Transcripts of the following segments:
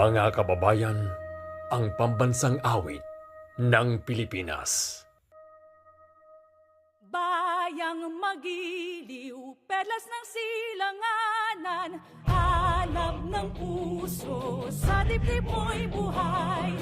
Mga kababayan, ang pambansang awit ng Pilipinas. Bayang magiliw, perlas ng silanganan, alab ng puso, sa dibdib mo'y buhay.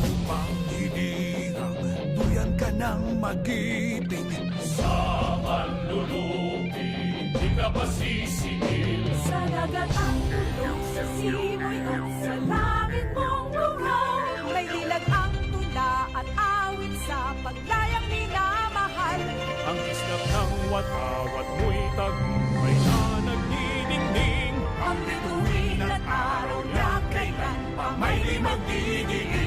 Lupang hinirang, duyan ka ng magiting. Sa manlulupi, di ka pa sisingil. Sa dagat ang tulong, sa simoy at sa langit mong buhaw. May dilag ang tula at awit sa paglayang minamahal. Ang islap ng watawat mo'y tagumpay na nagdidingding. Ang bituin at araw na kailan pa may di magdidingin.